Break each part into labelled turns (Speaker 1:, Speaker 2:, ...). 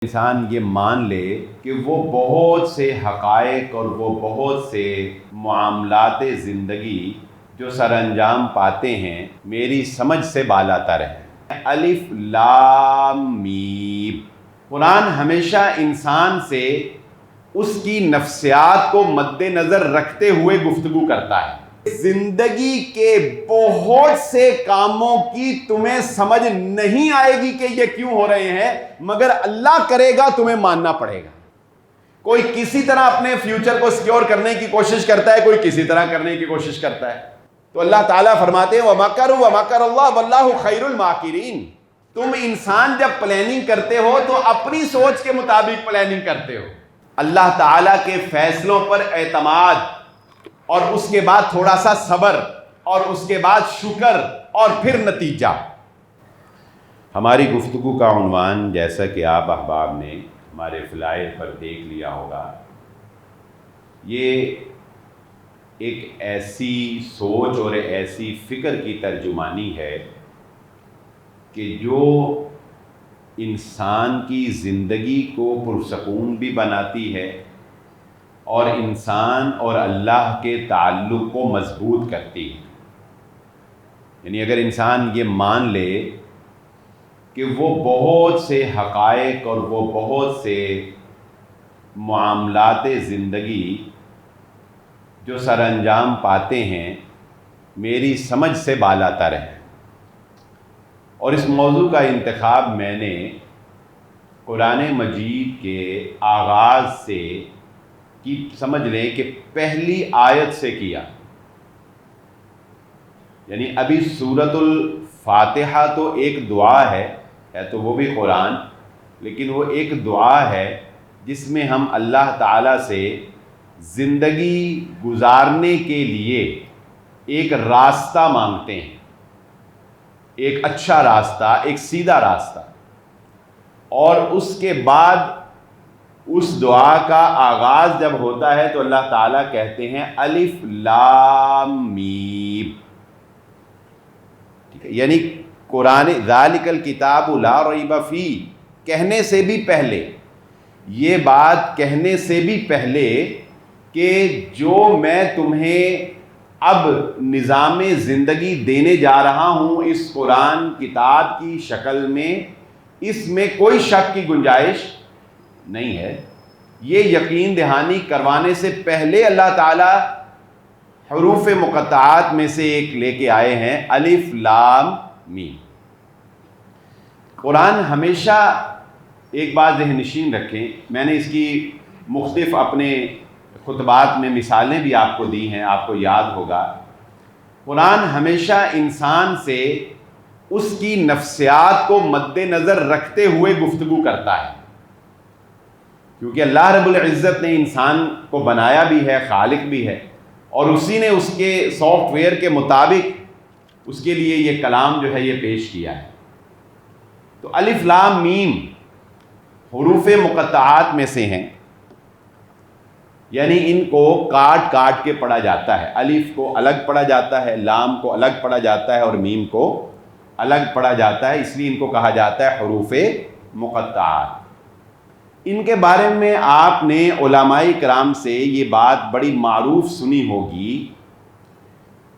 Speaker 1: انسان یہ مان لے کہ وہ بہت سے حقائق اور وہ بہت سے معاملات زندگی جو سر انجام پاتے ہیں میری سمجھ سے بالاتر ہیں۔ الف لام میم۔ قرآن ہمیشہ انسان سے اس کی نفسیات کو مد نظر رکھتے ہوئے گفتگو کرتا ہے۔ زندگی کے بہت سے کاموں کی تمہیں سمجھ نہیں آئے گی کہ یہ کیوں ہو رہے ہیں، مگر اللہ کرے گا تمہیں ماننا پڑے گا۔ کوئی کسی طرح اپنے فیوچر کو سیکیور کرنے کی کوشش کرتا ہے، کوئی کسی طرح کرنے کی کوشش کرتا ہے، تو اللہ تعالیٰ فرماتے ہیں وَمَكَرُوا وَمَكَرَ اللَّهُ وَاللَّهُ خَيْرُ الْمَاكِرِينَ۔ تم انسان جب پلاننگ کرتے ہو تو اپنی سوچ کے مطابق پلاننگ کرتے ہو۔ اللہ تعالیٰ کے فیصلوں پر اعتماد اور اس کے بعد تھوڑا سا صبر اور اس کے بعد شکر اور پھر نتیجہ۔ ہماری گفتگو کا عنوان جیسا کہ آپ احباب نے ہمارے فلائر پر دیکھ لیا ہوگا، یہ ایک ایسی سوچ اور ایسی فکر کی ترجمانی ہے کہ جو انسان کی زندگی کو پرسکون بھی بناتی ہے اور انسان اور اللہ کے تعلق کو مضبوط کرتی ہے۔ یعنی اگر انسان یہ مان لے کہ وہ بہت سے حقائق اور وہ بہت سے معاملات زندگی جو سر انجام پاتے ہیں میری سمجھ سے بالاتر ہیں، اور اس موضوع کا انتخاب میں نے قرآن مجید کے آغاز سے کی سمجھ لیں کہ پہلی آیت سے کیا۔ یعنی ابھی سورۃ الفاتحہ تو ایک دعا ہے تو وہ بھی قرآن، لیکن وہ ایک دعا ہے جس میں ہم اللہ تعالیٰ سے زندگی گزارنے کے لیے ایک راستہ مانگتے ہیں، ایک اچھا راستہ، ایک سیدھا راستہ، اور اس کے بعد اس دعا کا آغاز جب ہوتا ہے تو اللہ تعالیٰ کہتے ہیں الف لام میم۔ ٹھیک ہے، یعنی قرآن ذالک الکتاب لا ریب فیہ کہنے سے بھی پہلے، یہ بات کہنے سے بھی پہلے کہ جو میں تمہیں اب نظام زندگی دینے جا رہا ہوں اس قرآن کتاب کی شکل میں، اس میں کوئی شک کی گنجائش نہیں ہے، یہ یقین دہانی کروانے سے پہلے اللہ تعالیٰ حروف مقطعات میں سے ایک لے کے آئے ہیں الف لام میم۔ قرآن ہمیشہ ایک بات ذہن نشین رکھیں، میں نے اس کی مختلف اپنے خطبات میں مثالیں بھی آپ کو دی ہیں، آپ کو یاد ہوگا، قرآن ہمیشہ انسان سے اس کی نفسیات کو مد نظر رکھتے ہوئے گفتگو کرتا ہے، کیونکہ اللہ رب العزت نے انسان کو بنایا بھی ہے، خالق بھی ہے، اور اسی نے اس کے سافٹ ویئر کے مطابق اس کے لیے یہ کلام جو ہے یہ پیش کیا ہے۔ تو الف لام میم حروف مقطعات میں سے ہیں، یعنی ان کو کاٹ کاٹ کے پڑھا جاتا ہے، الف کو الگ پڑھا جاتا ہے، لام کو الگ پڑھا جاتا ہے اور میم کو الگ پڑھا جاتا ہے، اس لیے ان کو کہا جاتا ہے حروف مقطعات۔ ان کے بارے میں آپ نے علماء کرام سے یہ بات بڑی معروف سنی ہوگی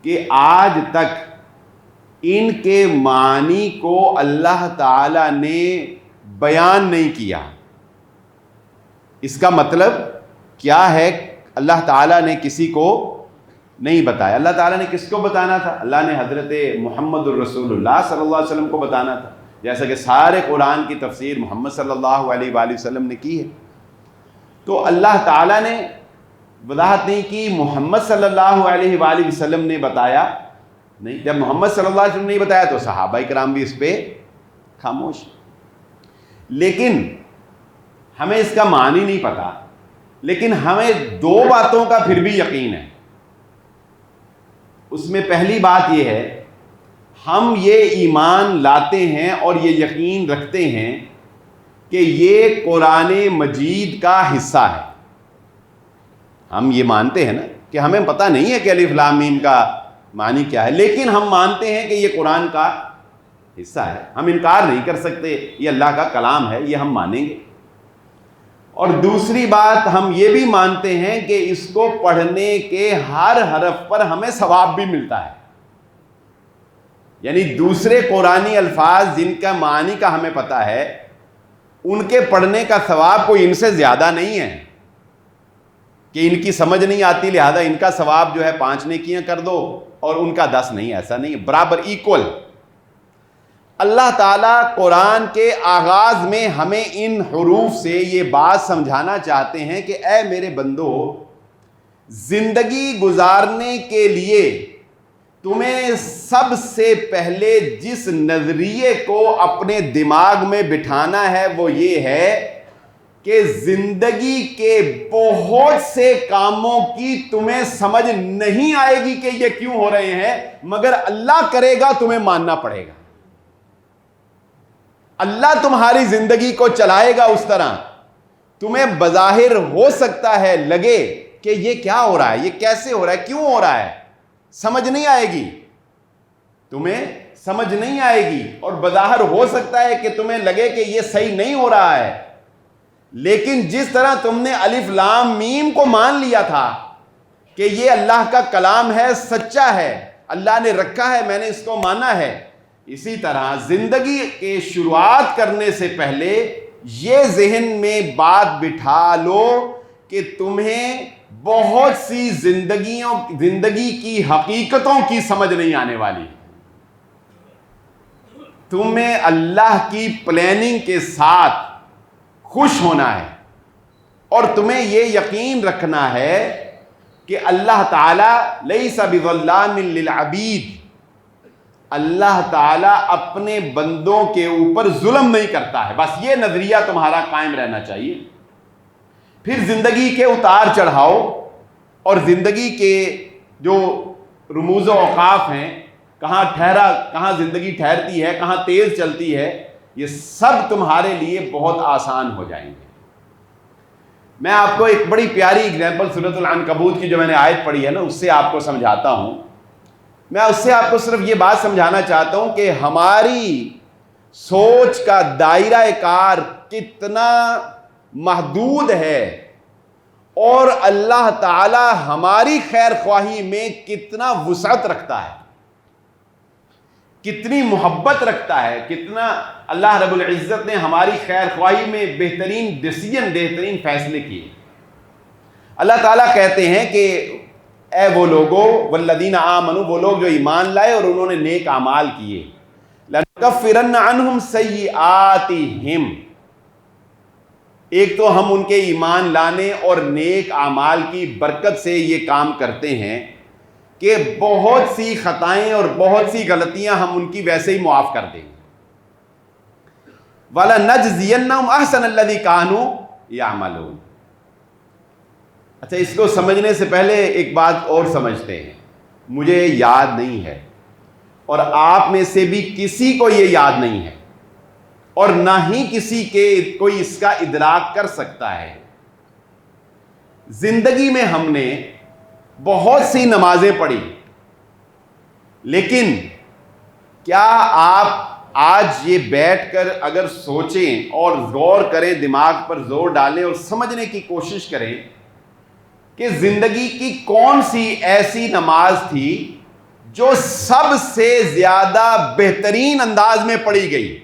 Speaker 1: کہ آج تک ان کے معنی کو اللہ تعالیٰ نے بیان نہیں کیا۔ اس کا مطلب کیا ہے؟ اللہ تعالیٰ نے کسی کو نہیں بتایا۔ اللہ تعالیٰ نے کس کو بتانا تھا؟ اللہ نے حضرت محمد الرسول اللہ صلی اللہ علیہ وسلم کو بتانا تھا، جیسا کہ سارے قرآن کی تفسیر محمد صلی اللہ علیہ وآلہ وسلم نے کی ہے۔ تو اللہ تعالیٰ نے وضاحت نہیں کی، محمد صلی اللہ علیہ وآلہ وسلم نے بتایا نہیں۔ جب محمد صلی اللہ علیہ وسلم نے بتایا تو صحابہ کرام بھی اس پہ خاموش۔ لیکن ہمیں اس کا معنی نہیں پتا، لیکن ہمیں دو باتوں کا پھر بھی یقین ہے۔ اس میں پہلی بات یہ ہے، ہم یہ ایمان لاتے ہیں اور یہ یقین رکھتے ہیں کہ یہ قرآن مجید کا حصہ ہے۔ ہم یہ مانتے ہیں نا کہ ہمیں پتہ نہیں ہے کہ الف لام میم کا معنی کیا ہے، لیکن ہم مانتے ہیں کہ یہ قرآن کا حصہ ہے، ہم انکار نہیں کر سکتے، یہ اللہ کا کلام ہے، یہ ہم مانیں گے۔ اور دوسری بات ہم یہ بھی مانتے ہیں کہ اس کو پڑھنے کے ہر حرف پر ہمیں ثواب بھی ملتا ہے. یعنی دوسرے قرآنی الفاظ جن کا معنی کا ہمیں پتہ ہے ان کے پڑھنے کا ثواب کوئی ان سے زیادہ نہیں ہے کہ ان کی سمجھ نہیں آتی لہذا ان کا ثواب جو ہے 5 نیکیاں کر دو اور ان کا 10 نہیں. ایسا نہیں ہے، برابر ایکول. اللہ تعالیٰ قرآن کے آغاز میں ہمیں ان حروف سے یہ بات سمجھانا چاہتے ہیں کہ اے میرے بندو، زندگی گزارنے کے لیے تمہیں سب سے پہلے جس نظریے کو اپنے دماغ میں بٹھانا ہے وہ یہ ہے کہ زندگی کے بہت سے کاموں کی تمہیں سمجھ نہیں آئے گی کہ یہ کیوں ہو رہے ہیں، مگر اللہ کرے گا تمہیں ماننا پڑے گا. اللہ تمہاری زندگی کو چلائے گا اس طرح. تمہیں بظاہر ہو سکتا ہے لگے کہ یہ کیا ہو رہا ہے، یہ کیسے ہو رہا ہے، کیوں ہو رہا ہے، سمجھ نہیں آئے گی، تمہیں سمجھ نہیں آئے گی، اور بظاہر ہو سکتا ہے کہ تمہیں لگے کہ یہ صحیح نہیں ہو رہا ہے. لیکن جس طرح تم نے الف لام میم کو مان لیا تھا کہ یہ اللہ کا کلام ہے، سچا ہے، اللہ نے رکھا ہے، میں نے اس کو مانا ہے، اسی طرح زندگی کے شروعات کرنے سے پہلے یہ ذہن میں بات بٹھا لو کہ تمہیں بہت سی زندگی کی حقیقتوں کی سمجھ نہیں آنے والی. تمہیں اللہ کی پلاننگ کے ساتھ خوش ہونا ہے اور تمہیں یہ یقین رکھنا ہے کہ اللہ تعالیٰ لیس بظلام للعبید، اللہ تعالیٰ اپنے بندوں کے اوپر ظلم نہیں کرتا ہے. بس یہ نظریہ تمہارا قائم رہنا چاہیے. پھر زندگی کے اتار چڑھاؤ اور زندگی کے جو رموز و اوقاف ہیں، کہاں زندگی ٹھہرتی ہے، کہاں تیز چلتی ہے، یہ سب تمہارے لیے بہت آسان ہو جائیں گے. میں آپ کو ایک بڑی پیاری اگزامپل سورۃ العنکبوت کی جو میں نے آیت پڑھی ہے نا، اس سے آپ کو سمجھاتا ہوں. میں اس سے آپ کو صرف یہ بات سمجھانا چاہتا ہوں کہ ہماری سوچ کا دائرہ کار کتنا محدود ہے اور اللہ تعالی ہماری خیر خواہی میں کتنا وسعت رکھتا ہے، کتنی محبت رکھتا ہے، کتنا اللہ رب العزت نے ہماری خیر خواہی میں بہترین فیصلے کیے. اللہ تعالیٰ کہتے ہیں کہ اے وہ لوگو والذین آمنوا، وہ لوگ جو ایمان لائے اور انہوں نے نیک اعمال کیے، لنکفرن عنہم سیئاتہم، ایک تو ہم ان کے ایمان لانے اور نیک اعمال کی برکت سے یہ کام کرتے ہیں کہ بہت سی خطائیں اور بہت سی غلطیاں ہم ان کی ویسے ہی معاف کر دیں گے. وَلَنَجْزِيَنَّهُمْ أَحْسَنَ الَّذِي كَانُوا يَعْمَلُونَ. اچھا، اس کو سمجھنے سے پہلے ایک بات اور سمجھتے ہیں. مجھے یاد نہیں ہے اور آپ میں سے بھی کسی کو یہ یاد نہیں ہے اور نہ ہی کسی کے کوئی اس کا ادراک کر سکتا ہے. زندگی میں ہم نے بہت سی نمازیں پڑھی، لیکن کیا آپ آج یہ بیٹھ کر اگر سوچیں اور غور کریں، دماغ پر زور ڈالیں اور سمجھنے کی کوشش کریں کہ زندگی کی کون سی ایسی نماز تھی جو سب سے زیادہ بہترین انداز میں پڑھی گئی،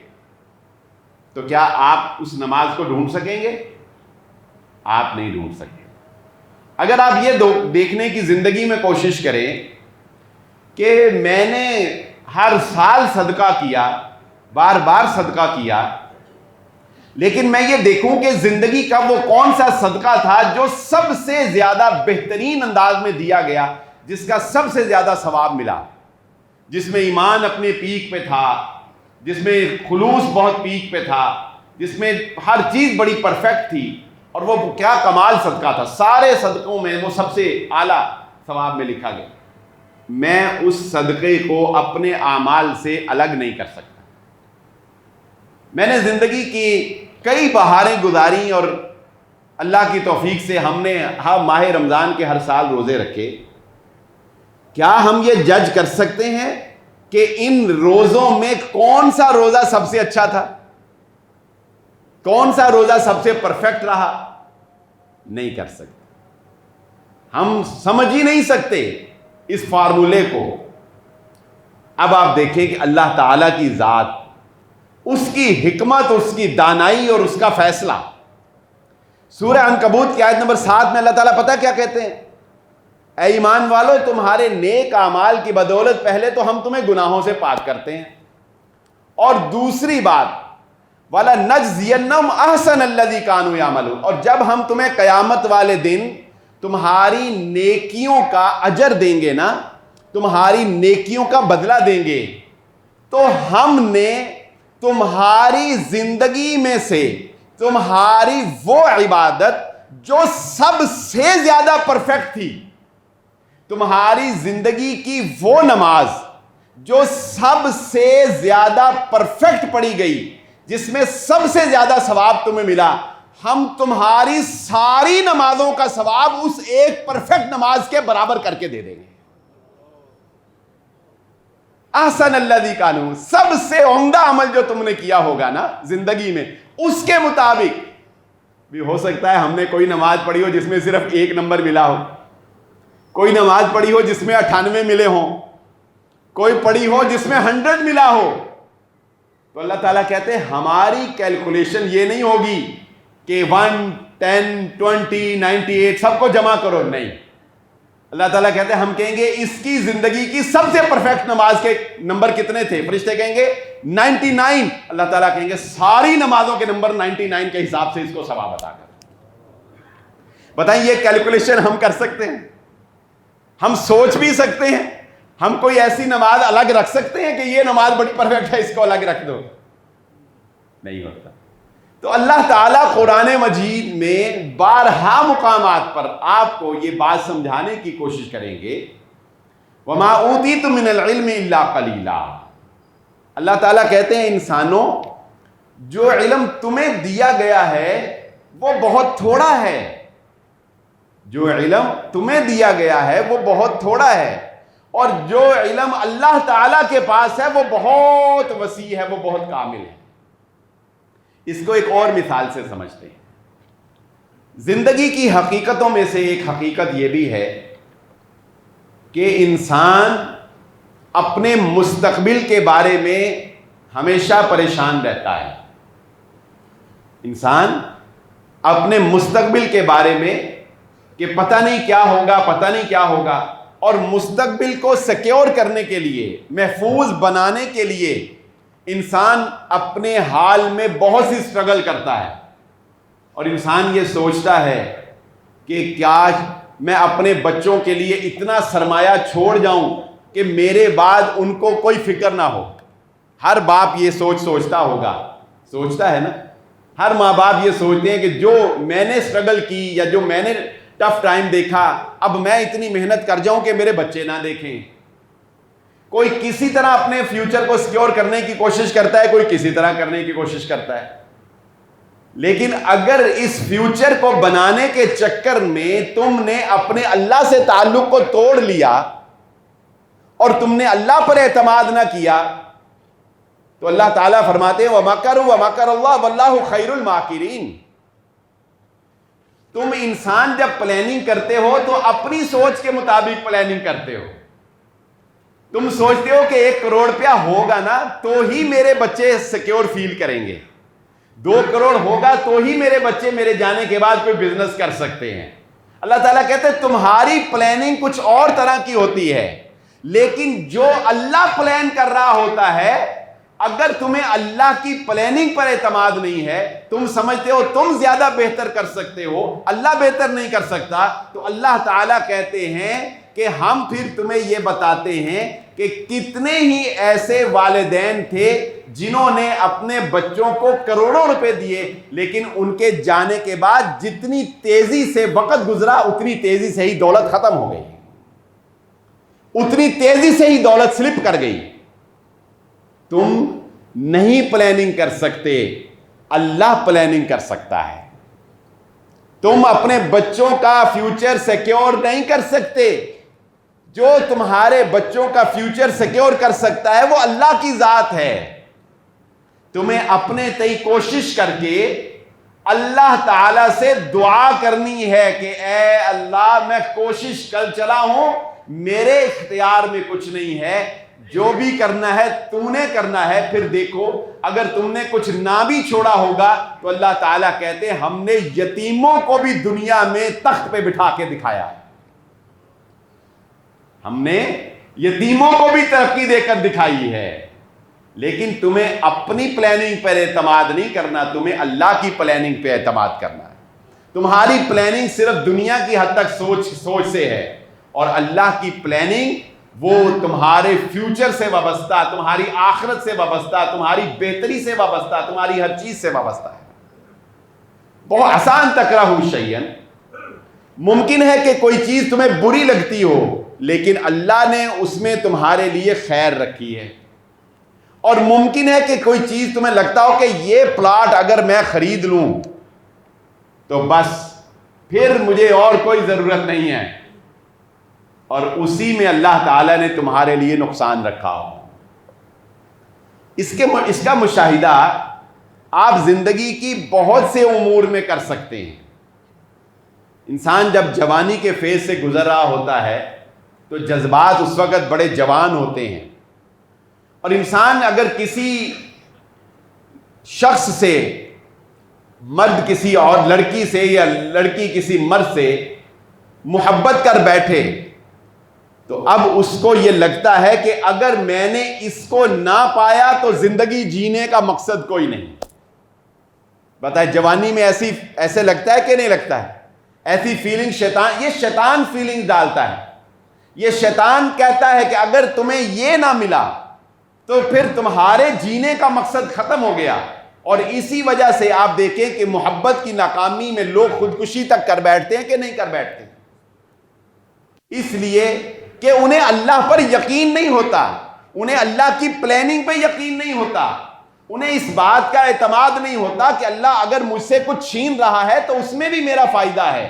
Speaker 1: تو کیا آپ اس نماز کو ڈھونڈ سکیں گے؟ آپ نہیں ڈھونڈ سکتے. اگر آپ یہ دیکھنے کی زندگی میں کوشش کریں کہ میں نے ہر سال صدقہ کیا، بار بار صدقہ کیا، لیکن میں یہ دیکھوں کہ زندگی کا وہ کون سا صدقہ تھا جو سب سے زیادہ بہترین انداز میں دیا گیا، جس کا سب سے زیادہ ثواب ملا، جس میں ایمان اپنے پیک پہ تھا، جس میں خلوص بہت پیک پہ تھا، جس میں ہر چیز بڑی پرفیکٹ تھی، اور وہ کیا کمال صدقہ تھا. سارے صدقوں میں وہ سب سے اعلیٰ ثواب میں لکھا گیا. میں اس صدقے کو اپنے اعمال سے الگ نہیں کر سکتا. میں نے زندگی کی کئی بہاریں گزاری اور اللہ کی توفیق سے ہم نے ماہ رمضان کے ہر سال روزے رکھے. کیا ہم یہ جج کر سکتے ہیں کہ ان روزوں میں کون سا روزہ سب سے اچھا تھا، کون سا روزہ سب سے پرفیکٹ رہا؟ نہیں کر سکتے. ہم سمجھ ہی نہیں سکتے اس فارمولے کو. اب آپ دیکھیں کہ اللہ تعالیٰ کی ذات، اس کی حکمت، اس کی دانائی اور اس کا فیصلہ. سورہ عنکبوت کی آیت نمبر 7 میں اللہ تعالیٰ پتہ کیا کہتے ہیں؟ اے ایمان والو، تمہارے نیک اعمال کی بدولت پہلے تو ہم تمہیں گناہوں سے پاک کرتے ہیں، اور دوسری بات وَلَنَجْزِيَنَّهُمْ أَحْسَنَ الَّذِي كَانُوا يَعْمَلُونَ، اور جب ہم تمہیں قیامت والے دن تمہاری نیکیوں کا اجر دیں گے نا، تمہاری نیکیوں کا بدلہ دیں گے، تو ہم نے تمہاری زندگی میں سے تمہاری وہ عبادت جو سب سے زیادہ پرفیکٹ تھی، تمہاری زندگی کی وہ نماز جو سب سے زیادہ پرفیکٹ پڑھی گئی، جس میں سب سے زیادہ ثواب تمہیں ملا، ہم تمہاری ساری نمازوں کا ثواب اس ایک پرفیکٹ نماز کے برابر کر کے دے دیں گے. احسن الذی کانوا، سب سے عمدہ عمل جو تم نے کیا ہوگا نا زندگی میں، اس کے مطابق بھی. ہو سکتا ہے ہم نے کوئی نماز پڑھی ہو جس میں صرف 1 نمبر ملا ہو، کوئی نماز پڑھی ہو جس میں 98 ملے ہوں، کوئی پڑھی ہو جس میں 100 ملا ہو. تو اللہ تعالیٰ کہتے ہیں ہماری کیلکولیشن یہ نہیں ہوگی کہ 1 10 20 98 سب کو جمع کرو، نہیں. اللہ تعالیٰ کہتے ہیں ہم کہیں گے اس کی زندگی کی سب سے پرفیکٹ نماز کے نمبر کتنے تھے؟ فرشتے کہیں گے 99. اللہ تعالیٰ کہیں گے ساری نمازوں کے نمبر 99 کے حساب سے اس کو ثواب عطا کر. بتائیں یہ کیلکولیشن ہم کر سکتے ہیں؟ ہم سوچ بھی سکتے ہیں؟ ہم کوئی ایسی نماز الگ رکھ سکتے ہیں کہ یہ نماز بڑی پرفیکٹ ہے اس کو الگ رکھ دو؟ نہیں ہوتا. تو اللہ تعالیٰ قرآن مجید میں بارہا مقامات پر آپ کو یہ بات سمجھانے کی کوشش کریں گے وَمَا أُوتِيتُم مِّنَ الْعِلْمِ إِلَّا قَلِيلًا. اللہ تعالیٰ کہتے ہیں انسانوں، جو علم تمہیں دیا گیا ہے وہ بہت تھوڑا ہے. جو علم تمہیں دیا گیا ہے وہ بہت تھوڑا ہے، اور جو علم اللہ تعالیٰ کے پاس ہے وہ بہت وسیع ہے، وہ بہت کامل ہے. اس کو ایک اور مثال سے سمجھتے ہیں. زندگی کی حقیقتوں میں سے ایک حقیقت یہ بھی ہے کہ انسان اپنے مستقبل کے بارے میں ہمیشہ پریشان رہتا ہے. انسان اپنے مستقبل کے بارے میں کہ پتہ نہیں کیا ہوگا، پتہ نہیں کیا ہوگا، اور مستقبل کو سیکیور کرنے کے لیے، محفوظ بنانے کے لیے انسان اپنے حال میں بہت سی سٹرگل کرتا ہے. اور انسان یہ سوچتا ہے کہ کیا میں اپنے بچوں کے لیے اتنا سرمایہ چھوڑ جاؤں کہ میرے بعد ان کو کوئی فکر نہ ہو. ہر باپ یہ سوچتا ہوگا، سوچتا ہے نا. ہر ماں باپ یہ سوچتے ہیں کہ جو میں نے سٹرگل کی یا جو میں نے ٹف ٹائم دیکھا، اب میں اتنی محنت کر جاؤں کہ میرے بچے نہ دیکھیں. کوئی کسی طرح اپنے فیوچر کو سیکیور کرنے کی کوشش کرتا ہے، کوئی کسی طرح کرنے کی کوشش کرتا ہے. لیکن اگر اس فیوچر کو بنانے کے چکر میں تم نے اپنے اللہ سے تعلق کو توڑ لیا اور تم نے اللہ پر اعتماد نہ کیا، تو اللہ تعالیٰ فرماتے ہیں وَمَكَرُوا وَمَكَرَ اللَّهُ وَاللَّهُ خَيْرُ الْمَاكِرِينَ. تم انسان جب پلاننگ کرتے ہو تو اپنی سوچ کے مطابق پلاننگ کرتے ہو. تم سوچتے ہو کہ 1 کروڑ روپیہ ہوگا نا تو ہی میرے بچے سیکیور فیل کریں گے، 2 کروڑ ہوگا تو ہی میرے بچے میرے جانے کے بعد کوئی بزنس کر سکتے ہیں. اللہ تعالیٰ کہتے ہیں تمہاری پلاننگ کچھ اور طرح کی ہوتی ہے، لیکن جو اللہ پلان کر رہا ہوتا ہے، اگر تمہیں اللہ کی پلاننگ پر اعتماد نہیں ہے، تم سمجھتے ہو تم زیادہ بہتر کر سکتے ہو، اللہ بہتر نہیں کر سکتا، تو اللہ تعالیٰ کہتے ہیں کہ ہم پھر تمہیں یہ بتاتے ہیں کہ کتنے ہی ایسے والدین تھے جنہوں نے اپنے بچوں کو کروڑوں روپے دیے، لیکن ان کے جانے کے بعد جتنی تیزی سے وقت گزرا اتنی تیزی سے ہی دولت ختم ہو گئی، اتنی تیزی سے ہی دولت سلپ کر گئی. تم نہیں پلاننگ کر سکتے، اللہ پلاننگ کر سکتا ہے. تم اپنے بچوں کا فیوچر سیکیور نہیں کر سکتے. جو تمہارے بچوں کا فیوچر سیکیور کر سکتا ہے وہ اللہ کی ذات ہے. تمہیں اپنے تئیں کوشش کر کے اللہ تعالی سے دعا کرنی ہے کہ اے اللہ میں کوشش کر چلا ہوں، میرے اختیار میں کچھ نہیں ہے، جو بھی کرنا ہے تو نے کرنا ہے۔ پھر دیکھو اگر تم نے کچھ نہ بھی چھوڑا ہوگا تو اللہ تعالیٰ کہتے ہیں ہم نے یتیموں کو بھی دنیا میں تخت پہ بٹھا کے دکھایا، ہم نے یتیموں کو بھی ترقی دے کر دکھائی ہے۔ لیکن تمہیں اپنی پلاننگ پر اعتماد نہیں کرنا، تمہیں اللہ کی پلاننگ پہ اعتماد کرنا ہے۔ تمہاری پلاننگ صرف دنیا کی حد تک سوچ سے ہے، اور اللہ کی پلاننگ وہ تمہارے فیوچر سے وابستہ، تمہاری آخرت سے وابستہ، تمہاری بہتری سے وابستہ، تمہاری ہر چیز سے وابستہ ہے۔ بہت آسان تکرہوا شیئا، ممکن ہے کہ کوئی چیز تمہیں بری لگتی ہو لیکن اللہ نے اس میں تمہارے لیے خیر رکھی ہے، اور ممکن ہے کہ کوئی چیز تمہیں لگتا ہو کہ یہ پلاٹ اگر میں خرید لوں تو بس پھر مجھے اور کوئی ضرورت نہیں ہے، اور اسی میں اللہ تعالیٰ نے تمہارے لیے نقصان رکھا ہو۔ اس کا مشاہدہ آپ زندگی کی بہت سے امور میں کر سکتے ہیں۔ انسان جب جوانی کے فیز سے گزر رہا ہوتا ہے تو جذبات اس وقت بڑے جوان ہوتے ہیں، اور انسان اگر کسی شخص سے، مرد کسی اور لڑکی سے یا لڑکی کسی مرد سے محبت کر بیٹھے تو اب اس کو یہ لگتا ہے کہ اگر میں نے اس کو نہ پایا تو زندگی جینے کا مقصد کوئی نہیں۔ بتائیں جوانی میں ایسے لگتا ہے کہ نہیں لگتا ہے؟ ایسی فیلنگ شیطان فیلنگ ڈالتا ہے۔ یہ شیطان کہتا ہے کہ اگر تمہیں یہ نہ ملا تو پھر تمہارے جینے کا مقصد ختم ہو گیا، اور اسی وجہ سے آپ دیکھیں کہ محبت کی ناکامی میں لوگ خودکشی تک کر بیٹھتے ہیں کہ نہیں کر بیٹھتے، اس لیے کہ انہیں اللہ پر یقین نہیں ہوتا، انہیں اللہ کی پلاننگ پہ یقین نہیں ہوتا، انہیں اس بات کا اعتماد نہیں ہوتا کہ اللہ اگر مجھ سے کچھ چھین رہا ہے تو اس میں بھی میرا فائدہ ہے،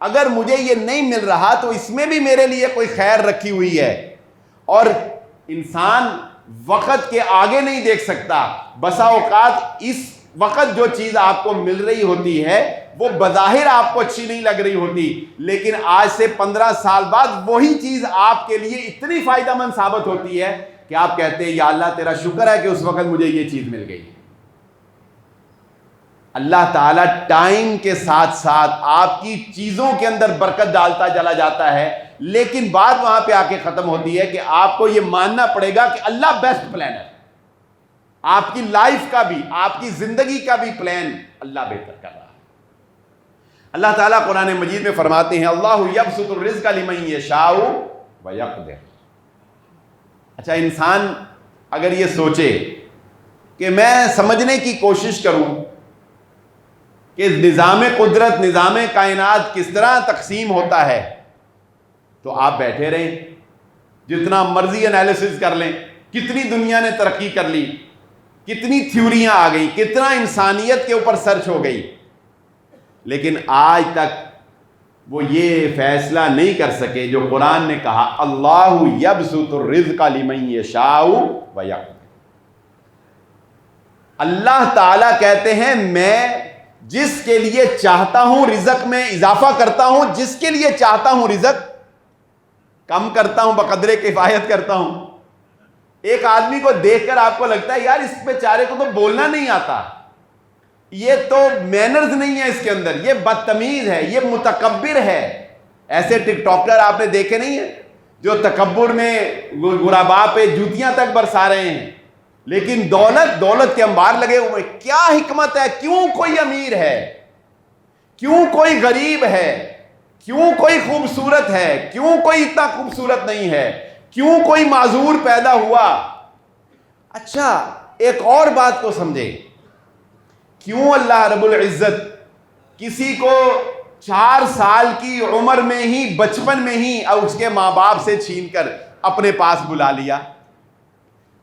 Speaker 1: اگر مجھے یہ نہیں مل رہا تو اس میں بھی میرے لیے کوئی خیر رکھی ہوئی ہے۔ اور انسان وقت کے آگے نہیں دیکھ سکتا۔ بسا اوقات اس وقت جو چیز آپ کو مل رہی ہوتی ہے وہ بظاہر آپ کو اچھی نہیں لگ رہی ہوتی، لیکن آج سے 15 سال بعد وہی چیز آپ کے لیے اتنی فائدہ مند ثابت ہوتی ہے کہ آپ کہتے ہیں یا اللہ تیرا شکر ہے کہ اس وقت مجھے یہ چیز مل گئی۔ اللہ تعالیٰ ٹائم کے ساتھ ساتھ آپ کی چیزوں کے اندر برکت ڈالتا چلا جاتا ہے، لیکن بات وہاں پہ آ کے ختم ہوتی ہے کہ آپ کو یہ ماننا پڑے گا کہ اللہ بیسٹ پلانر، آپ کی لائف کا بھی، آپ کی زندگی کا بھی پلان اللہ بہتر کر رہا ہے۔ اللہ تعالیٰ قرآن مجید میں فرماتے ہیں اللہ یبسط الرزق لمن یشاء ویقدر۔ اچھا، انسان اگر یہ سوچے کہ میں سمجھنے کی کوشش کروں کہ نظام قدرت، نظام کائنات کس طرح تقسیم ہوتا ہے، تو آپ بیٹھے رہیں، جتنا مرضی انالیسس کر لیں، کتنی دنیا نے ترقی کر لی، کتنی تھیوریاں آ گئی، کتنا انسانیت کے اوپر سرچ ہو گئی، لیکن آج تک وہ یہ فیصلہ نہیں کر سکے جو قرآن نے کہا اللہ یبسط الرزق لمن یشاء ویقدر۔ اللہ تعالیٰ کہتے ہیں میں جس کے لیے چاہتا ہوں رزق میں اضافہ کرتا ہوں، جس کے لیے چاہتا ہوں رزق کم کرتا ہوں، بقدر کفایت کرتا ہوں۔ ایک آدمی کو دیکھ کر آپ کو لگتا ہے یار اس بیچارے کو تو بولنا نہیں آتا، یہ تو مینرز نہیں ہے اس کے اندر، یہ بدتمیز ہے، یہ متکبر ہے۔ ایسے ٹک ٹاکر آپ نے دیکھے نہیں ہیں جو تکبر میں غرباء پہ جوتیاں تک برسا رہے ہیں، لیکن دولت کے انبار لگے ہوئے۔ کیا حکمت ہے؟ کیوں کوئی امیر ہے، کیوں کوئی غریب ہے، کیوں کوئی خوبصورت ہے، کیوں کوئی اتنا خوبصورت نہیں ہے، کیوں کوئی معذور پیدا ہوا؟ اچھا ایک اور بات کو سمجھے، کیوں اللہ رب العزت کسی کو 4 سال کی عمر میں ہی، بچپن میں ہی اور اس کے ماں باپ سے چھین کر اپنے پاس بلا لیا؟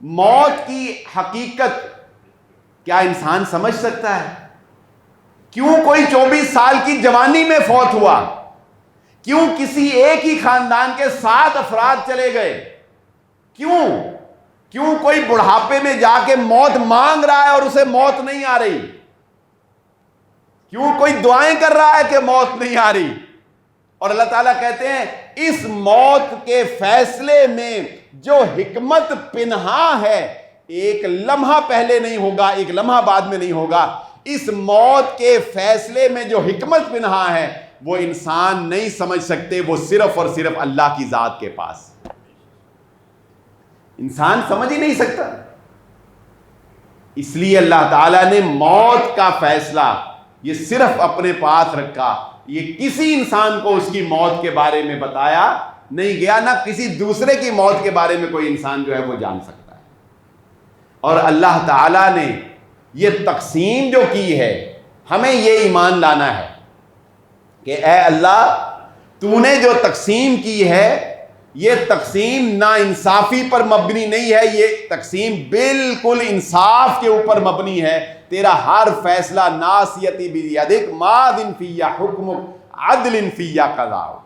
Speaker 1: موت کی حقیقت کیا انسان سمجھ سکتا ہے؟ کیوں کوئی 24 سال کی جوانی میں فوت ہوا؟ کیوں کسی ایک ہی خاندان کے 7 افراد چلے گئے؟ کیوں کوئی بڑھاپے میں جا کے موت مانگ رہا ہے اور اسے موت نہیں آ رہی؟ کیوں کوئی دعائیں کر رہا ہے کہ موت نہیں آ رہی؟ اور اللہ تعالیٰ کہتے ہیں اس موت کے فیصلے میں جو حکمت پنہا ہے ایک لمحہ پہلے نہیں ہوگا، ایک لمحہ بعد میں نہیں ہوگا۔ اس موت کے فیصلے میں جو حکمت پنہا ہے وہ انسان نہیں سمجھ سکتے، وہ صرف اور صرف اللہ کی ذات کے پاس، انسان سمجھ ہی نہیں سکتا۔ اس لیے اللہ تعالیٰ نے موت کا فیصلہ یہ صرف اپنے پاس رکھا، یہ کسی انسان کو اس کی موت کے بارے میں بتایا نہیں گیا، نہ کسی دوسرے کی موت کے بارے میں کوئی انسان جو ہے وہ جان سکتا ہے۔ اور اللہ تعالیٰ نے یہ تقسیم جو کی ہے، ہمیں یہ ایمان لانا ہے کہ اے اللہ تو نے جو تقسیم کی ہے یہ تقسیم نا انصافی پر مبنی نہیں ہے، یہ تقسیم بالکل انصاف کے اوپر مبنی ہے۔ تیرا ہر فیصلہ ناصیتی بیدک ماضٍ فیہ حکمک عدل فیہ قضاؤک۔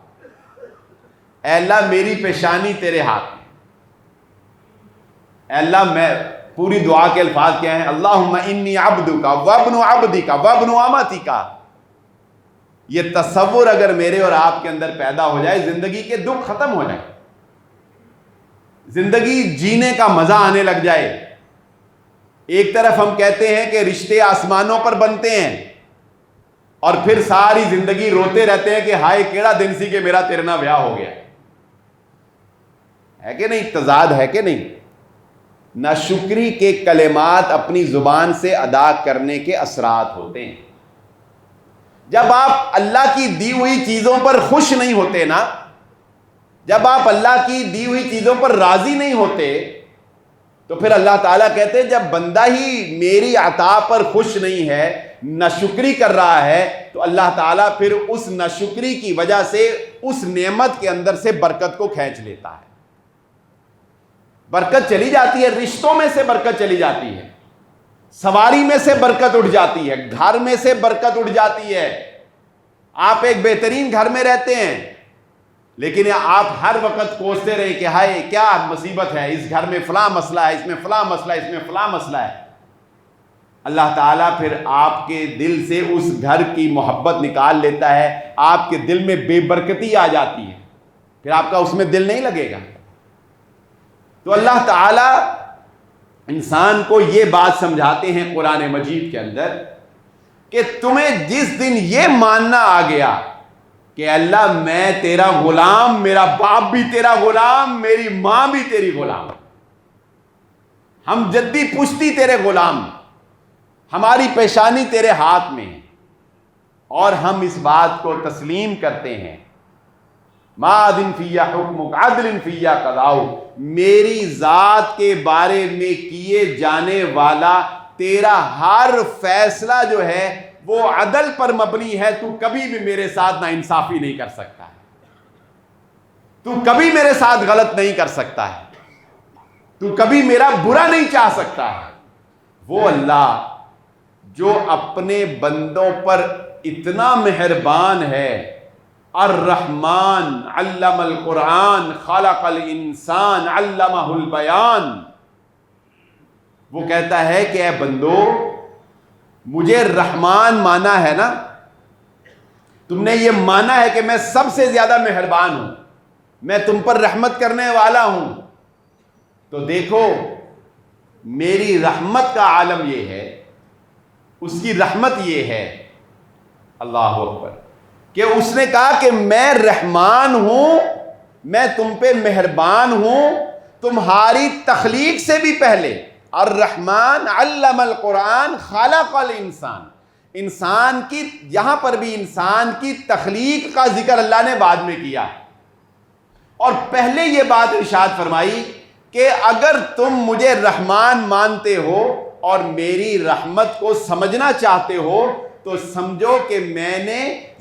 Speaker 1: اے اللہ میری پیشانی تیرے ہاتھ میں۔ اے اللہ، میں پوری دعا کے الفاظ کیا ہیں؟ اللہم انی عبدک وابن عبدک وابن امتک۔ یہ تصور اگر میرے اور آپ کے اندر پیدا ہو جائے، زندگی کے دکھ ختم ہو جائے، زندگی جینے کا مزہ آنے لگ جائے۔ ایک طرف ہم کہتے ہیں کہ رشتے آسمانوں پر بنتے ہیں، اور پھر ساری زندگی روتے رہتے ہیں کہ ہائے کیڑا دن سی کہ میرا تیرے نال بیاہ ہو گیا۔ ہے کہ نہیں؟ تضاد ہے کہ نہیں؟ ناشکری کے کلمات اپنی زبان سے ادا کرنے کے اثرات ہوتے ہیں۔ جب آپ اللہ کی دی ہوئی چیزوں پر خوش نہیں ہوتے نا، جب آپ اللہ کی دی ہوئی چیزوں پر راضی نہیں ہوتے، تو پھر اللہ تعالیٰ کہتے ہیں جب بندہ ہی میری عطا پر خوش نہیں ہے، ناشکری کر رہا ہے، تو اللہ تعالیٰ پھر اس ناشکری کی وجہ سے اس نعمت کے اندر سے برکت کو کھینچ لیتا ہے۔ برکت چلی جاتی ہے، رشتوں میں سے برکت چلی جاتی ہے، سواری میں سے برکت اٹھ جاتی ہے، گھر میں سے برکت اٹھ جاتی ہے۔ آپ ایک بہترین گھر میں رہتے ہیں، لیکن آپ ہر وقت کوستے رہے کہ ہائے کیا مصیبت ہے، اس گھر میں فلاں مسئلہ ہے، اس میں فلاں مسئلہ ہے، اس میں فلاں مسئلہ ہے۔ اللہ تعالیٰ پھر آپ کے دل سے اس گھر کی محبت نکال لیتا ہے، آپ کے دل میں بے برکتی آ جاتی ہے، پھر آپ کا اس میں دل نہیں لگے گا۔ تو اللہ تعالیٰ انسان کو یہ بات سمجھاتے ہیں قرآن مجید کے اندر کہ تمہیں جس دن یہ ماننا آ گیا کہ اللہ میں تیرا غلام، میرا باپ بھی تیرا غلام، میری ماں بھی تیری غلام، ہم جدی پشتی تیرے غلام، ہماری پیشانی تیرے ہاتھ میں ہے، اور ہم اس بات کو تسلیم کرتے ہیں ماضٍ فیہ حکمک عدل فیہ قضاؤک، میری ذات کے بارے میں کیے جانے والا تیرا ہر فیصلہ جو ہے وہ عدل پر مبنی ہے۔ تو کبھی بھی میرے ساتھ ناانصافی نہیں کر سکتا ہے، تو کبھی میرے ساتھ غلط نہیں کر سکتا ہے، تو کبھی میرا برا نہیں چاہ سکتا ہے۔ وہ اللہ جو اپنے بندوں پر اتنا مہربان ہے، الرحمن علم القرآن خلق الانسان علمہ البیان، وہ کہتا ہے کہ اے بندو مجھے رحمان مانا ہے نا، تم نے یہ مانا ہے کہ میں سب سے زیادہ مہربان ہوں، میں تم پر رحمت کرنے والا ہوں، تو دیکھو میری رحمت کا عالم یہ ہے، اس کی رحمت یہ ہے، اللہ اکبر، کہ اس نے کہا کہ میں رحمان ہوں، میں تم پہ مہربان ہوں، تمہاری تخلیق سے بھی پہلے۔ الرحمن علم القرآن خلق الانسان، انسان کی، یہاں پر بھی انسان کی تخلیق کا ذکر اللہ نے بعد میں کیا، اور پہلے یہ بات ارشاد فرمائی کہ اگر تم مجھے رحمان مانتے ہو اور میری رحمت کو سمجھنا چاہتے ہو تو سمجھو کہ میں نے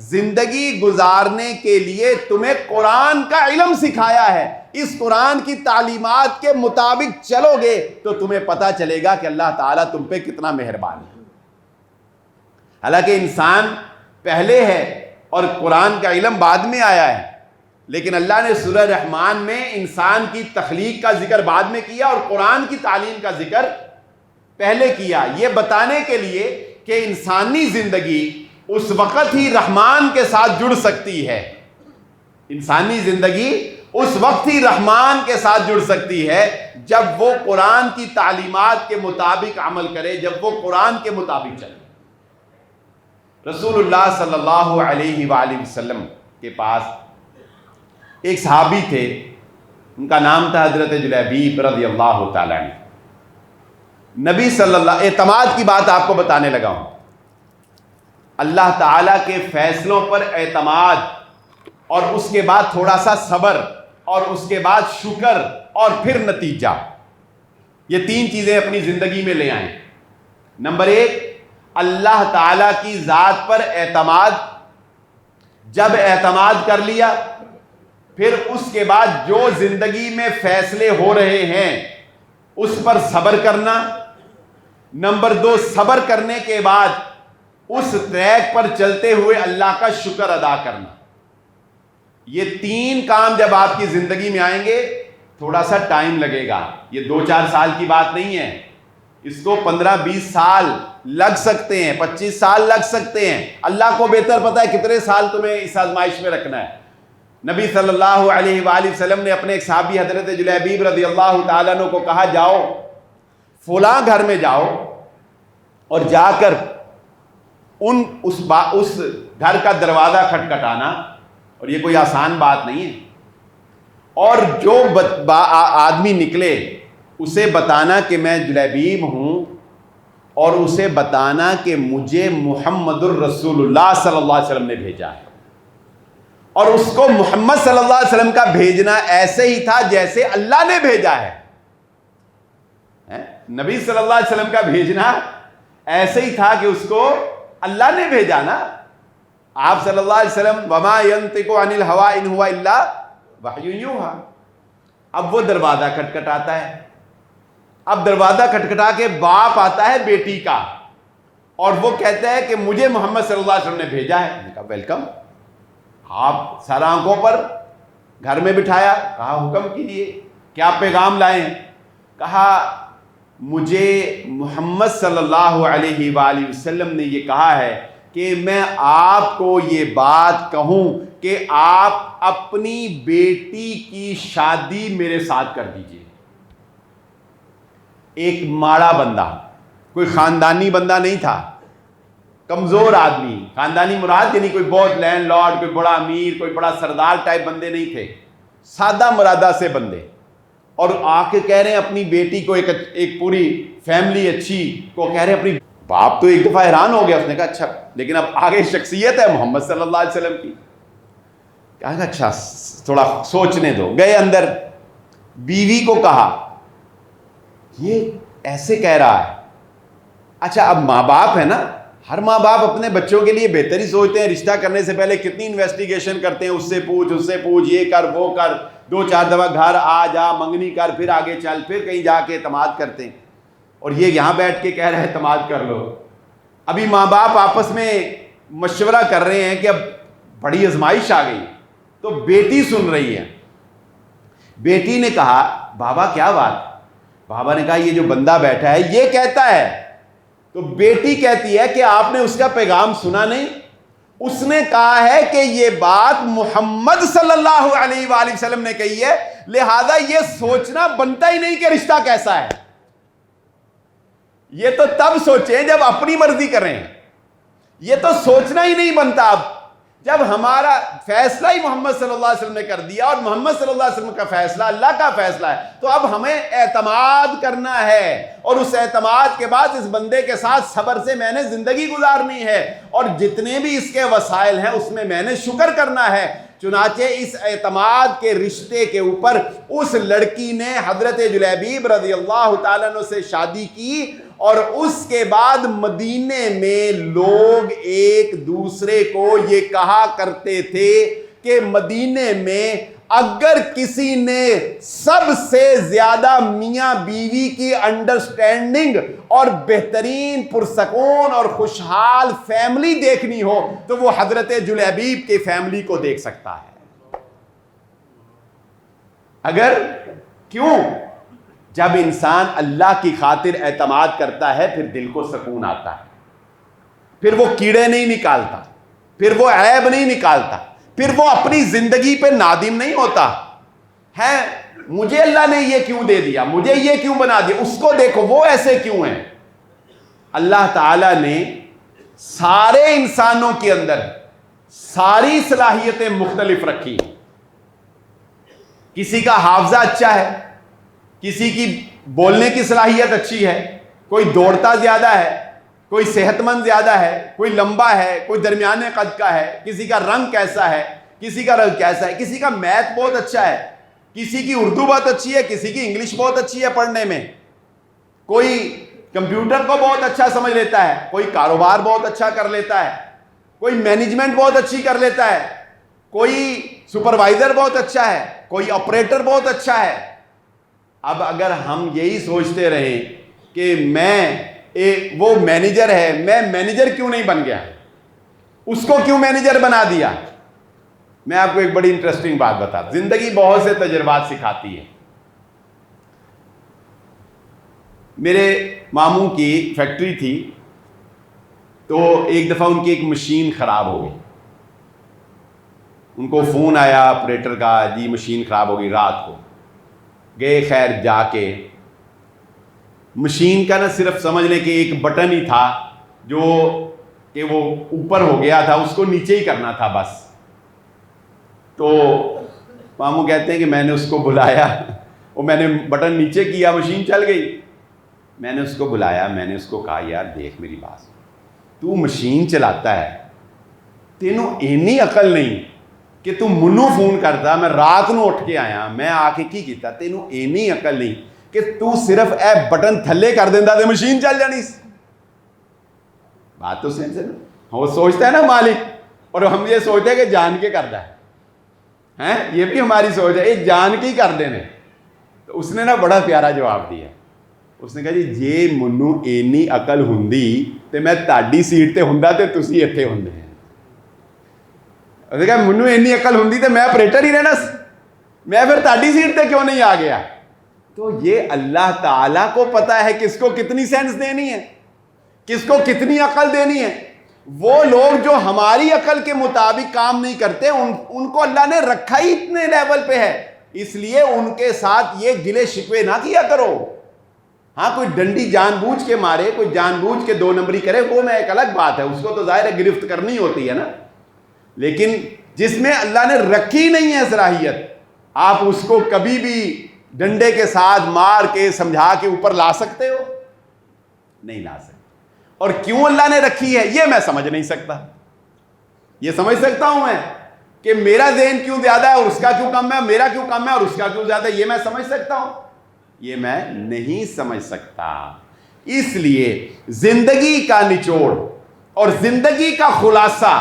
Speaker 1: زندگی گزارنے کے لیے تمہیں قرآن کا علم سکھایا ہے، اس قرآن کی تعلیمات کے مطابق چلو گے تو تمہیں پتہ چلے گا کہ اللہ تعالیٰ تم پہ کتنا مہربان ہے۔ حالانکہ انسان پہلے ہے اور قرآن کا علم بعد میں آیا ہے، لیکن اللہ نے سورہ رحمان میں انسان کی تخلیق کا ذکر بعد میں کیا اور قرآن کی تعلیم کا ذکر پہلے کیا، یہ بتانے کے لیے کہ انسانی زندگی اس وقت ہی رحمان کے ساتھ جڑ سکتی ہے. انسانی زندگی اس وقت ہی رحمان کے ساتھ جڑ سکتی ہے جب وہ قرآن کی تعلیمات کے مطابق عمل کرے, جب وہ قرآن کے مطابق چلے. رسول اللہ صلی اللہ علیہ وآلہ وسلم کے پاس ایک صحابی تھے, ان کا نام تھا حضرت جلیبیب رضی اللہ تعالیٰ عنہ. نبی صلی اللہ, اعتماد کی بات آپ کو بتانے لگا ہوں. اللہ تعالیٰ کے فیصلوں پر اعتماد, اور اس کے بعد تھوڑا سا صبر, اور اس کے بعد شکر, اور پھر نتیجہ. یہ تین چیزیں اپنی زندگی میں لے آئیں. نمبر ایک, اللہ تعالیٰ کی ذات پر اعتماد. جب اعتماد کر لیا پھر اس کے بعد جو زندگی میں فیصلے ہو رہے ہیں اس پر صبر کرنا. نمبر دو, صبر کرنے کے بعد اس ٹریک پر چلتے ہوئے اللہ کا شکر ادا کرنا. یہ تین کام جب آپ کی زندگی میں آئیں گے, تھوڑا سا ٹائم لگے گا. یہ 2-4 سال کی بات نہیں ہے, اس کو 15-20 سال لگ سکتے ہیں, 25 سال لگ سکتے ہیں. اللہ کو بہتر پتا ہے کتنے سال تمہیں اس آزمائش میں رکھنا ہے. نبی صلی اللہ علیہ وآلہ وسلم نے اپنے ایک صحابی حضرت جلیبیب رضی اللہ تعالیٰ عنہ کو کہا, جاؤ فلاں گھر میں جاؤ اور جا کر اس گھر کا دروازہ کھٹکھٹانا. اور یہ کوئی آسان بات نہیں ہے. اور جو آدمی نکلے اسے بتانا کہ میں جلیبیب ہوں, اور اسے بتانا کہ مجھے محمد الرسول اللہ صلی اللہ علیہ وسلم نے بھیجا ہے. اور اس کو محمد صلی اللہ علیہ وسلم کا بھیجنا ایسے ہی تھا جیسے اللہ نے بھیجا ہے. نبی صلی اللہ علیہ وسلم کا بھیجنا ایسے ہی تھا کہ اس کو اللہ نے بھیجا نا. آپ صلی اللہ علیہ وسلم وما ينطق عن الهوى ان هو الا وحی یوحی. اب وہ دروازہ کھٹکھٹاتا ہے. اب دروازہ کھٹکھٹا کے باپ آتا ہے بیٹی کا, اور وہ کہتا ہے کہ مجھے محمد صلی اللہ علیہ وسلم نے بھیجا ہے. کہا ویلکم. آپ سر آنکھوں پر گھر میں بٹھایا, کہا حکم کیجیے, کیا پیغام لائے ہیں؟ کہا مجھے محمد صلی اللہ علیہ وآلہ وسلم نے یہ کہا ہے کہ میں آپ کو یہ بات کہوں کہ آپ اپنی بیٹی کی شادی میرے ساتھ کر دیجیے. ایک ماڑا بندہ, کوئی خاندانی بندہ نہیں تھا, کمزور آدمی. خاندانی مراد یعنی کوئی بہت لینڈ لارڈ, کوئی بڑا امیر, کوئی بڑا سردار ٹائپ بندے نہیں تھے, سادہ مرادہ سے بندے. اور آ کے کہہ رہے ہیں اپنی بیٹی کو, ایک پوری فیملی اچھی کو کہہ رہے ہیں اپنی. باپ تو ایک دفعہ حیران ہو گیا, اس نے کہا اچھا, لیکن اب آگے شخصیت ہے محمد صلی اللہ علیہ وسلم کی. کہا اچھا تھوڑا سوچنے دو. گئے اندر, بیوی کو کہا یہ ایسے کہہ رہا ہے. اچھا اب ماں باپ ہے نا, ہر ماں باپ اپنے بچوں کے لیے بہتر ہی سوچتے ہیں. رشتہ کرنے سے پہلے کتنی انویسٹیگیشن کرتے ہیں, اس سے پوچھ, یہ کر وہ کر, 2-4 دفعہ گھر آ جا, منگنی کر, پھر آگے چل, پھر کہیں جا کے اعتماد کرتے ہیں. اور یہ یہاں بیٹھ کے کہہ رہے ہیں اعتماد کر لو. ابھی ماں باپ آپس میں مشورہ کر رہے ہیں کہ اب بڑی آزمائش آ گئی. تو بیٹی سن رہی ہے. بیٹی نے کہا بابا کیا بات؟ بابا نے کہا یہ جو بندہ بیٹھا ہے یہ کہتا ہے. تو بیٹی کہتی ہے کہ آپ نے اس کا پیغام سنا نہیں؟ اس نے کہا ہے کہ یہ بات محمد صلی اللہ علیہ وآلہ وسلم نے کہی ہے, لہذا یہ سوچنا بنتا ہی نہیں کہ رشتہ کیسا ہے. یہ تو تب سوچیں جب اپنی مرضی کریں. یہ تو سوچنا ہی نہیں بنتا اب جب ہمارا فیصلہ ہی محمد صلی اللہ علیہ وسلم نے کر دیا, اور محمد صلی اللہ علیہ وسلم کا فیصلہ اللہ کا فیصلہ ہے. تو اب ہمیں اعتماد کرنا ہے, اور اس اعتماد کے بعد اس بندے کے ساتھ صبر سے میں نے زندگی گزارنی ہے, اور جتنے بھی اس کے وسائل ہیں اس میں نے شکر کرنا ہے. چنانچہ اس اعتماد کے رشتے کے اوپر اس لڑکی نے حضرت جلیبیب رضی اللہ تعالیٰ عنہ سے شادی کی, اور اس کے بعد مدینے میں لوگ ایک دوسرے کو یہ کہا کرتے تھے کہ مدینے میں اگر کسی نے سب سے زیادہ میاں بیوی کی انڈرسٹینڈنگ اور بہترین پرسکون اور خوشحال فیملی دیکھنی ہو تو وہ حضرت جلیبیب کی فیملی کو دیکھ سکتا ہے. اگر کیوں؟ جب انسان اللہ کی خاطر اعتماد کرتا ہے پھر دل کو سکون آتا ہے. پھر وہ کیڑے نہیں نکالتا، پھر وہ عیب نہیں نکالتا، پھر وہ اپنی زندگی پہ نادم نہیں ہوتا ہے مجھے اللہ نے یہ کیوں دے دیا، مجھے یہ کیوں بنا دیا، اس کو دیکھو وہ ایسے کیوں ہیں۔ اللہ تعالیٰ نے سارے انسانوں کے اندر ساری صلاحیتیں مختلف رکھی۔ کسی کا حافظہ اچھا ہے، کسی کی بولنے کی صلاحیت اچھی ہے، کوئی دوڑتا زیادہ ہے، کوئی صحت مند زیادہ ہے، کوئی لمبا ہے، کوئی درمیانے قد کا ہے، کسی کا رنگ کیسا ہے، کسی کا رنگ کیسا ہے، کسی کا میتھ بہت اچھا ہے، کسی کی اردو بہت اچھی ہے، کسی کی انگلش بہت اچھی ہے پڑھنے میں، کوئی کمپیوٹر کو بہت اچھا سمجھ لیتا ہے، کوئی کاروبار بہت اچھا کر لیتا ہے، کوئی مینجمنٹ بہت اچھی کر لیتا ہے، کوئی سپروائزر بہت اچھا ہے، کوئی آپریٹر بہت اچھا ہے۔ اب اگر ہم یہی سوچتے رہیں کہ وہ مینیجر ہے، میں مینیجر کیوں نہیں بن گیا، اس کو کیوں مینیجر بنا دیا؟ میں آپ کو ایک بڑی انٹرسٹنگ بات بتا دوں، زندگی بہت سے تجربات سکھاتی ہے۔ میرے ماموں کی فیکٹری تھی، تو ایک دفعہ ان کی ایک مشین خراب ہو گئی، ان کو فون آیا آپریٹر کا، جی مشین خراب ہو گئی، رات کو گئے، خیر جا کے مشین کا نہ صرف سمجھ لیں کہ ایک بٹن ہی تھا جو کہ وہ اوپر ہو گیا تھا، اس کو نیچے ہی کرنا تھا بس۔ تو ماموں کہتے ہیں کہ میں نے اس کو بلایا، اور میں نے بٹن نیچے کیا، مشین چل گئی۔ میں نے اس کو بلایا، میں نے اس کو کہا یار دیکھ میری بات، تو مشین چلاتا ہے، تینوں اینی عقل نہیں کہ تو منو فون کرتا، میں رات نو اٹھ کے آیا، میں آ کے کی کیتا، تینوں اینی عقل نہیں کہ تو صرف اے بٹن تھلے کر دینا تو مشین چل جانی۔ بات تو سینس ہے نا، وہ سوچتا ہے نا مالک، اور ہم یہ سوچتے ہیں کہ جان کے کرتا ہے، یہ بھی ہماری سوچ ہے، یہ جان کے ہی کر دینے۔ تو اس نے نا بڑا پیارا جواب دیا، اس نے کہا جی جے منو اینی عقل ہوندی تے میں تہاڈی سیٹ تے ہوندا تے تسی ایتھے ہوندے۔ اس نے کہا منو اینی عقل ہوندی تے میں آپریٹر ہی رہنا، میں پھر تہاڈی سیٹ تے کیوں نہیں آ گیا؟ تو یہ اللہ تعالیٰ کو پتا ہے کس کو کتنی سینس دینی ہے، کس کو کتنی عقل دینی ہے۔ وہ لوگ جو ہماری عقل کے مطابق کام نہیں کرتے، ان کو اللہ نے رکھا ہی اتنے لیول پہ ہے، اس لیے ان کے ساتھ یہ گلے شکوے نہ کیا کرو۔ ہاں کوئی ڈنڈی جان بوجھ کے مارے، کوئی جان بوجھ کے دو نمبری کرے، وہ میں ایک الگ بات ہے، اس کو تو ظاہر ہے گرفت کرنی ہوتی ہے نا، لیکن جس میں اللہ نے رکھی نہیں ہے صلاحیت، آپ اس کو کبھی بھی ڈنڈے کے ساتھ مار کے سمجھا کے اوپر لا سکتے ہو؟ نہیں لا سکتے۔ اور کیوں اللہ نے رکھی ہے یہ میں سمجھ نہیں سکتا۔ یہ سمجھ سکتا ہوں میں کہ میرا ذہن کیوں زیادہ ہے اور اس کا کیوں کم ہے، میرا کیوں کم ہے اور اس کا کیوں زیادہ ہے، یہ میں سمجھ سکتا ہوں؟ یہ میں نہیں سمجھ سکتا۔ اس لیے زندگی کا نچوڑ اور زندگی کا خلاصہ،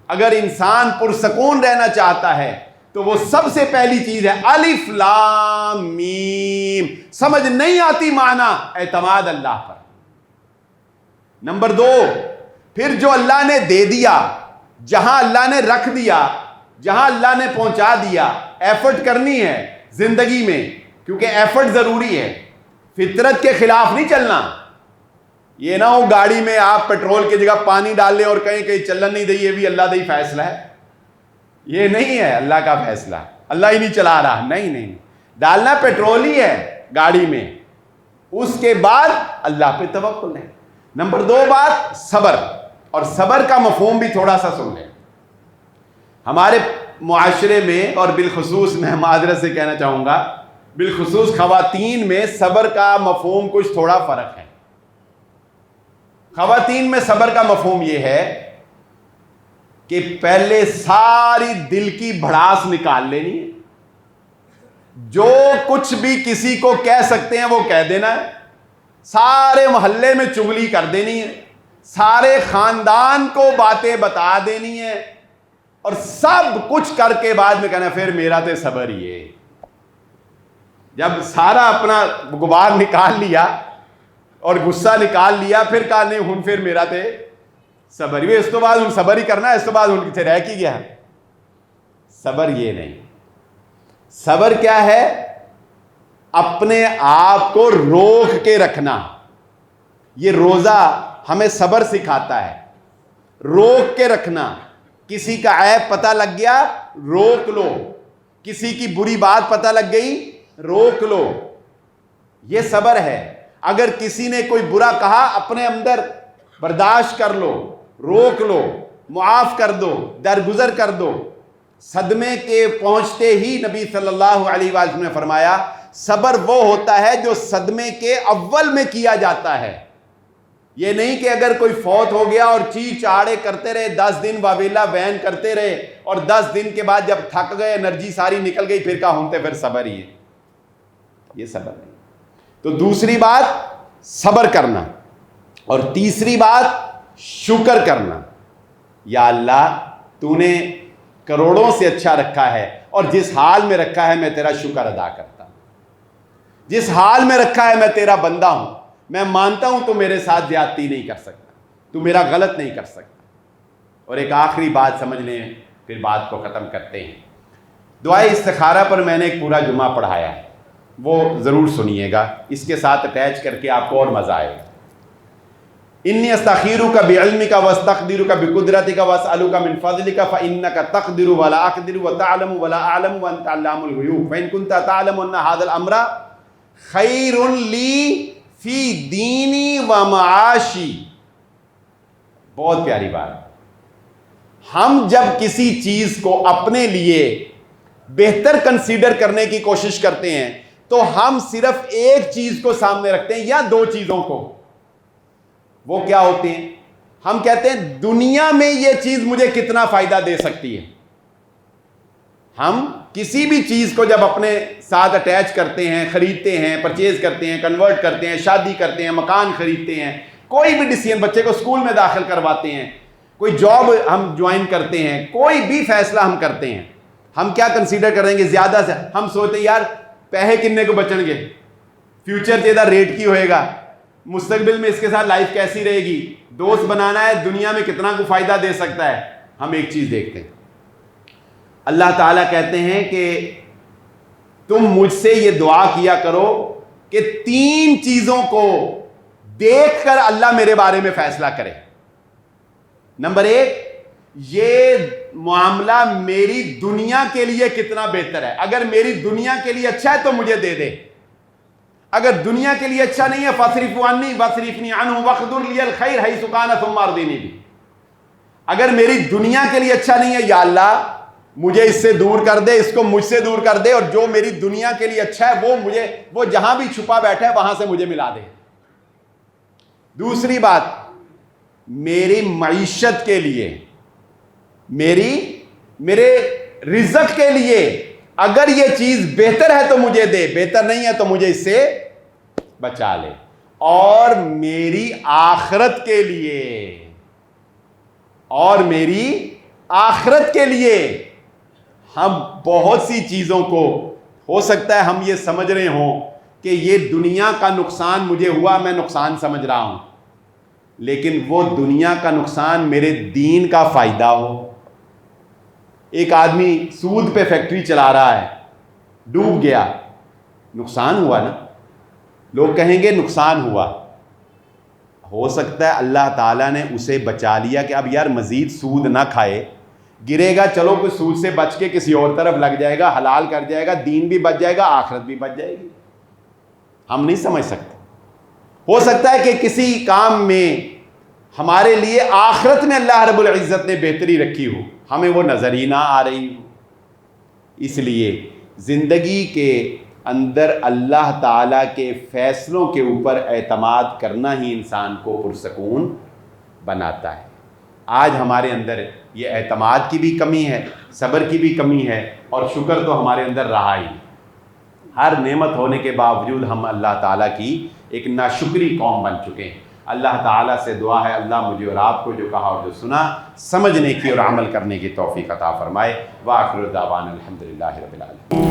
Speaker 1: اگر انسان پرسکون رہنا چاہتا ہے تو وہ سب سے پہلی چیز ہے الف لام میم۔ سمجھ نہیں آتی معنی، اعتماد اللہ پر۔ نمبر 2، پھر جو اللہ نے دے دیا، جہاں اللہ نے رکھ دیا، جہاں اللہ نے پہنچا دیا، ایفرٹ کرنی ہے زندگی میں، کیونکہ ایفرٹ ضروری ہے، فطرت کے خلاف نہیں چلنا۔ یہ نہ ہو گاڑی میں آپ پیٹرول کی جگہ پانی ڈال لیں اور کہیں چلن نہیں دے، یہ بھی اللہ کا ہی فیصلہ ہے، یہ نہیں ہے اللہ کا فیصلہ، اللہ ہی نہیں چلا رہا، نہیں، ڈالنا پیٹرول ہی ہے گاڑی میں، اس کے بعد اللہ پہ توکل ہے۔ نمبر 2 بات صبر، اور صبر کا مفہوم بھی تھوڑا سا سن لیں۔ ہمارے معاشرے میں اور بالخصوص میں معذرت سے کہنا چاہوں گا، بالخصوص خواتین میں صبر کا مفہوم کچھ تھوڑا فرق ہے۔ خواتین میں صبر کا مفہوم یہ ہے کہ پہلے ساری دل کی بھڑاس نکال لینی ہے، جو کچھ بھی کسی کو کہہ سکتے ہیں وہ کہہ دینا ہے، سارے محلے میں چغلی کر دینی ہے، سارے خاندان کو باتیں بتا دینی ہے، اور سب کچھ کر کے بعد میں کہنا پھر میرا تے صبر ہی ہے۔ جب سارا اپنا غبار نکال لیا اور غصہ نکال لیا، پھر کہا نہیں ہن پھر میرا تے صبر ہی، اس تو بعد ہن صبر ہی کرنا ہے، اس تو بعد ہن کتنے رہ کی گیا۔ صبر یہ نہیں، صبر کیا ہے؟ اپنے آپ کو روک کے رکھنا۔ یہ روزہ ہمیں صبر سکھاتا ہے، روک کے رکھنا. کسی کا عیب پتہ لگ گیا روک لو, کسی کی بری بات پتہ لگ گئی روک لو. یہ صبر ہے. اگر کسی نے کوئی برا کہا اپنے اندر برداشت کر لو, روک لو, معاف کر دو, درگزر کر دو. صدمے کے پہنچتے ہی نبی صلی اللہ علیہ وسلم نے فرمایا صبر وہ ہوتا ہے جو صدمے کے اول میں کیا جاتا ہے. یہ نہیں کہ اگر کوئی فوت ہو گیا اور چیخ چاڑے کرتے رہے 10 دن واویلا وین کرتے رہے اور 10 دن کے بعد جب تھک گئے انرجی ساری نکل گئی پھر کہا ہونتے پھر صبر ہی ہے. یہ صبر نہیں. تو دوسری بات صبر کرنا, اور تیسری بات شکر کرنا. یا اللہ تو نے کروڑوں سے اچھا رکھا ہے اور جس حال میں رکھا ہے میں تیرا شکر ادا کرتا ہوں. جس حال میں رکھا ہے میں تیرا بندہ ہوں, میں مانتا ہوں تو میرے ساتھ زیادتی نہیں کر سکتا, تو میرا غلط نہیں کر سکتا. اور ایک آخری بات سمجھ لیں پھر بات کو ختم کرتے ہیں. دعائے استخارہ پر میں نے ایک پورا جمعہ پڑھایا ہے, وہ ضرور سنیے گا, اس کے ساتھ اٹیچ کر کے آپ کو اور مزہ آئے گا. انی استخیرک بعلمک واستقدرک بقدرتک واسألک من فضلک فانک تقدر ولا اقدر وتعلم ولا اعلم وانت علام الغیوب فان كنت تعلم ان هذا الامر خیر لی فی دینی و معاشی. بہت پیاری بات. ہم جب کسی چیز کو اپنے لیے بہتر کنسیڈر کرنے کی کوشش کرتے ہیں تو ہم صرف ایک چیز کو سامنے رکھتے ہیں یا دو چیزوں کو. وہ کیا ہوتے ہیں؟ ہم کہتے ہیں دنیا میں یہ چیز مجھے کتنا فائدہ دے سکتی ہے. ہم کسی بھی چیز کو جب اپنے ساتھ اٹیچ کرتے ہیں, خریدتے ہیں, پرچیز کرتے ہیں, کنورٹ کرتے ہیں, شادی کرتے ہیں, مکان خریدتے ہیں, کوئی بھی ڈیسیژن, بچے کو اسکول میں داخل کرواتے ہیں, کوئی جاب ہم جوائن کرتے ہیں, کوئی بھی فیصلہ ہم کرتے ہیں, ہم کیا کنسیڈر کریں گے؟ زیادہ سے ہم سوچتے ہیں یار پیسے کتنے کو بچن گے, فیوچر چیزہ ریٹ کی ہوئے گا, مستقبل میں اس کے ساتھ لائف کیسی رہے گی, دوست بنانا ہے, دنیا میں کتنا کو فائدہ دے سکتا ہے. ہم ایک چیز دیکھتے ہیں. اللہ تعالیٰ کہتے ہیں کہ تم مجھ سے یہ دعا کیا کرو کہ 3 چیزوں کو دیکھ کر اللہ میرے بارے میں فیصلہ کرے. نمبر 1, یہ معاملہ میری دنیا کے لیے کتنا بہتر ہے. اگر میری دنیا کے لیے اچھا ہے تو مجھے دے دے, اگر دنیا کے لیے اچھا نہیں ہے فاصرف عنی واصرفنی عنہ واقدر لی الخیر حیث کان ثم ارضنی بھی. اگر میری دنیا کے لیے اچھا نہیں ہے یا اللہ مجھے اس سے دور کر دے, اس کو مجھ سے دور کر دے, اور جو میری دنیا کے لیے اچھا ہے وہ جہاں بھی چھپا بیٹھا ہے وہاں سے مجھے ملا دے. دوسری بات, میری معیشت کے لیے, میرے رزق کے لیے اگر یہ چیز بہتر ہے تو مجھے دے, بہتر نہیں ہے تو مجھے اس سے بچا لے. اور میری آخرت کے لیے ہم بہت سی چیزوں کو ہو سکتا ہے ہم یہ سمجھ رہے ہوں کہ یہ دنیا کا نقصان مجھے ہوا, میں نقصان سمجھ رہا ہوں, لیکن وہ دنیا کا نقصان میرے دین کا فائدہ ہو. ایک آدمی سود پہ فیکٹری چلا رہا ہے, ڈوب گیا, نقصان ہوا نا, لوگ کہیں گے نقصان ہوا. ہو سکتا ہے اللہ تعالیٰ نے اسے بچا لیا کہ اب یار مزید سود نہ کھائے, گرے گا چلو کوئی سود سے بچ کے کسی اور طرف لگ جائے گا, حلال کر جائے گا, دین بھی بچ جائے گا, آخرت بھی بچ جائے گی. ہم نہیں سمجھ سکتے. ہو سکتا ہے کہ کسی کام میں ہمارے لیے آخرت میں اللہ رب العزت نے بہتری رکھی ہو, ہمیں وہ نظر ہی نہ آ رہی ہو. اس لیے زندگی کے اندر اللہ تعالیٰ کے فیصلوں کے اوپر اعتماد کرنا ہی انسان کو پرسکون بناتا ہے. آج ہمارے اندر یہ اعتماد کی بھی کمی ہے, صبر کی بھی کمی ہے, اور شکر تو ہمارے اندر رہا ہی. ہر نعمت ہونے کے باوجود ہم اللہ تعالیٰ کی ایک ناشکری قوم بن چکے ہیں. اللہ تعالیٰ سے دعا ہے اللہ مجھے اور آپ کو جو کہا اور جو سنا سمجھنے کی اور عمل کرنے کی توفیق عطا فرمائے. وآخر دعوانا الحمدللہ رب العالمین.